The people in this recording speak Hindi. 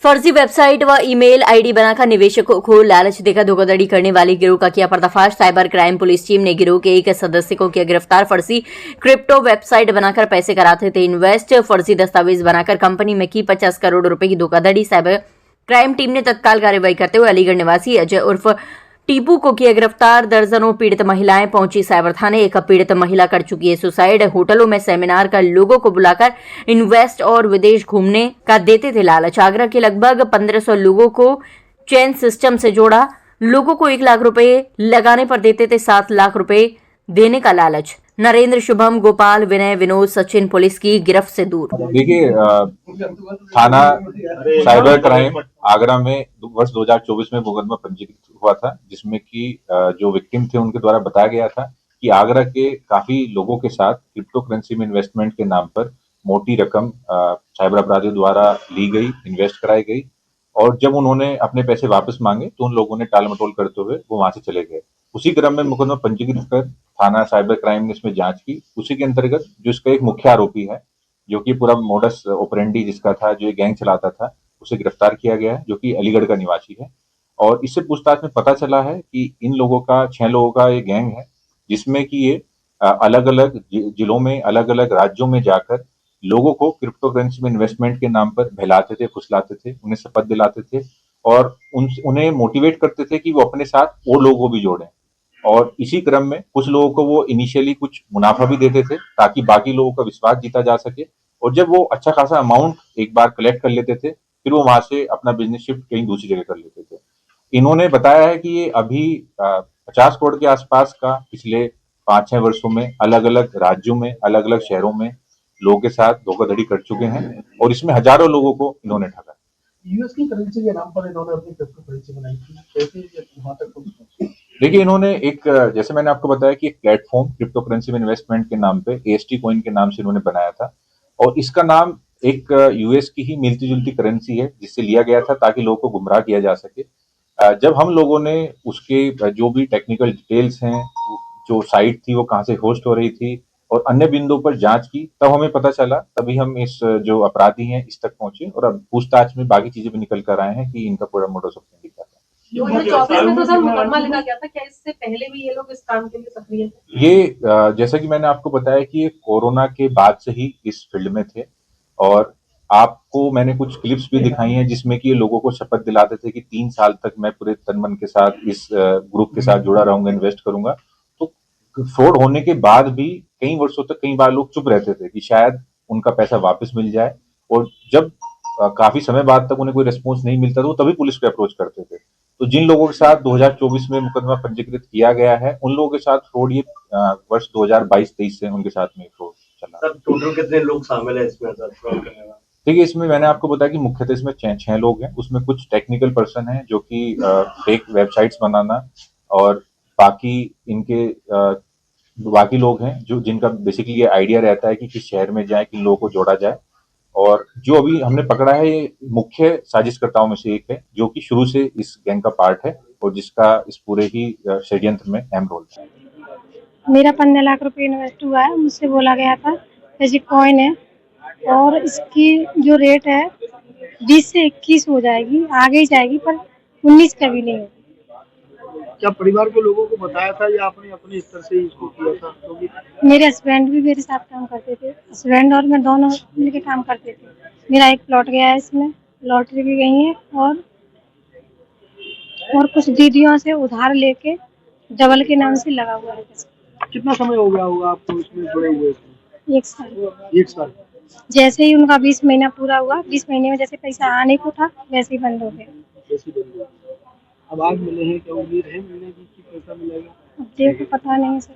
फर्जी वेबसाइट व ईमेल आईडी बनाकर निवेशकों को लालच देकर धोखाधड़ी करने वाली गिरोह का किया पर्दाफाश। साइबर क्राइम पुलिस टीम ने गिरोह के एक सदस्य को किया गिरफ्तार। फर्जी क्रिप्टो वेबसाइट बनाकर पैसे कराते थे इन्वेस्ट, फर्जी दस्तावेज बनाकर कंपनी में की 50 करोड़ रुपए की धोखाधड़ी। साइबर क्राइम टीम ने तत्काल कार्रवाई करते हुए अलीगढ़ निवासी अजय उर्फ टीपू को किया गिरफ्तार। दर्जनों पीड़ित महिलाएं पहुंची साइबर थाने। एक पीड़ित महिला कर चुकी है सुसाइड। होटलों में सेमिनार कर लोगों को बुलाकर इन्वेस्ट और विदेश घूमने का देते थे लालच। आगरा के लगभग 1500 लोगों को चेन सिस्टम से जोड़ा। लोगों को 1 लाख रुपए लगाने पर देते थे 7 लाख रुपए देने का लालच। नरेंद्र, शुभम, गोपाल, विनय, विनोद, सचिन पुलिस की गिरफ्त से दूर। देखिए, थाना साइबर क्राइम आगरा में वर्ष 2024 में मुकदमा पंजीकृत हुआ था, जिसमें कि जो विक्टिम थे उनके द्वारा बताया गया था कि आगरा के काफी लोगों के साथ क्रिप्टो करेंसी में इन्वेस्टमेंट के नाम पर मोटी रकम साइबर अपराधियों द्वारा ली गई, इन्वेस्ट कराई गई, और जब उन्होंने अपने पैसे वापस मांगे तो उन लोगों ने टाल मटोल करते हुए वो वहां से चले गए। उसी क्रम में मुकदमा पंजीकृत कर थाना साइबर क्राइम ने इसमें जांच की। उसी के अंतर्गत जो इसका एक मुख्य आरोपी है, जो कि पूरा मोडस ऑपरेंडी जिसका था, जो एक गैंग चलाता था, उसे गिरफ्तार किया गया है, जो कि अलीगढ़ का निवासी है। और इससे पूछताछ में पता चला है कि इन लोगों का 6 लोगों का ये गैंग है, जिसमें कि ये अलग अलग जिलों में, अलग अलग राज्यों में जाकर लोगों को क्रिप्टो करेंसी में इन्वेस्टमेंट के नाम पर बहलाते थे, फुसलाते थे, उन्हें शपथ दिलाते थे और उन्हें मोटिवेट करते थे कि वो अपने साथ और लोगों को भी जोड़ें। और इसी क्रम में कुछ लोगों को वो इनिशियली कुछ मुनाफा भी देते थे ताकि बाकी लोगों का विश्वास जीता जा सके, और जब वो अच्छा खासा अमाउंट एक बार कलेक्ट कर लेते थे, फिर वो वहां से अपना बिजनेस शिफ्ट कहीं दूसरी जगह कर लेते थे। इन्होंने बताया है कि ये अभी 50 करोड़ के आसपास का पिछले 5-6 वर्षों में अलग अलग राज्यों में, अलग अलग शहरों में लोगों के साथ धोखाधड़ी कर चुके हैं, और इसमें हजारों लोगों को इन्होंने ठगा। यूएस की करेंसी के नाम पर इन्होंने अपनी क्रिप्टो करेंसी बनाई थी, कैसे वहां तक पहुंचे? देखिए, इन्होंने एक, जैसे मैंने आपको बताया कि एक प्लेटफॉर्म क्रिप्टो करेंसी में इन्वेस्टमेंट के नाम पे एएसटी कॉइन के नाम से इन्होंने बनाया था, और इसका नाम एक यूएस की ही मिलती जुलती करेंसी है जिससे लिया गया था ताकि लोगों को गुमराह किया जा सके। जब हम लोगों ने उसके जो भी टेक्निकल डिटेल्स हैं, जो साइट थी वो कहाँ से होस्ट हो रही थी और अन्य बिंदुओं पर जांच की, तब हमें पता चला, तभी हम इस जो अपराधी हैं इस तक पहुंचे, और अब पूछताछ में बाकी चीजें भी निकल कर आए हैं कि इनका पूरा मोडस ऑपरेंडी क्या था। 2024 में तो सर मुकदमा लिखा गया था, क्या इससे पहले भी ये लोग इस काम के लिए सक्रिय थे? ये जैसा कि मैंने आपको बताया कि ये कोरोना के बाद से ही इस फील्ड में थे, और आपको मैंने कुछ क्लिप्स भी दिखाई हैं जिसमें कि ये लोगों को शपथ दिलाते थे कि 3 साल तक मैं पूरे तन मन के साथ इस ग्रुप के साथ जुड़ा रहूंगा, इन्वेस्ट करूंगा। तो फ्रॉड होने के बाद भी कई वर्षों तक कई बार लोग चुप रहते थे कि शायद उनका पैसा वापस मिल जाए, और जब काफी समय बाद तक उन्हें कोई रिस्पॉन्स नहीं मिलता था, वो तभी पुलिस को अप्रोच करते थे। तो जिन लोगों के साथ 2024 में मुकदमा पंजीकृत किया गया है, उन लोगों के साथ फ्रॉड ये वर्ष 2022-23 से उनके साथ में फ्रॉड चला। सर टोटल कितने लोग शामिल है इसमें सर फ्रॉड करने वाले? देखिए, इसमें मैंने आपको बताया कि मुख्यतः इसमें 6 लोग हैं। उसमें कुछ टेक्निकल पर्सन हैं जो कि फेक वेबसाइट्स बनाना, और बाकी इनके बाकी लोग हैं जो जिनका बेसिकली ये आइडिया रहता है कि किस शहर में जाए, किन लोगों को जोड़ा जाए। और जो अभी हमने पकड़ा है, ये मुख्य साजिशकर्ताओं में से एक है, जो कि शुरू से इस गैंग का पार्ट है और जिसका इस पूरे ही षड्यंत्र में अहम रोल है। मेरा 15 लाख रुपए इन्वेस्ट हुआ है। मुझसे बोला गया था जैसे कॉइन है, और इसकी जो रेट है 20 से 21 हो जाएगी, आगे ही जाएगी, पर 19 कभी नहीं होगी। क्या परिवार के लोगों को बताया था या आपने अपने स्तर से इसको किया था? क्योंकि मेरे हस्बैंड भी मेरे साथ काम करते थे, हस्बैंड और मैं दोनों मिलके काम करते थे। मेरा एक प्लॉट गया है, इसमें लॉटरी भी गई है, और कुछ दीदियों से उधार लेके डबल के नाम से लगा हुआ है। कितना समय हो गया होगा आपको इसमें जुड़े हुए? 1 साल। 1 साल। जैसे ही उनका 20 महीना पूरा हुआ, 20 महीने में जैसे पैसा आने को था वैसे ही बंद हो गया। जैसे बन गया। अब आज मिले हैं, क्या उम्मीद है मिलने की कि पैसा मिलेगा? अब देखो, पता नहीं सर।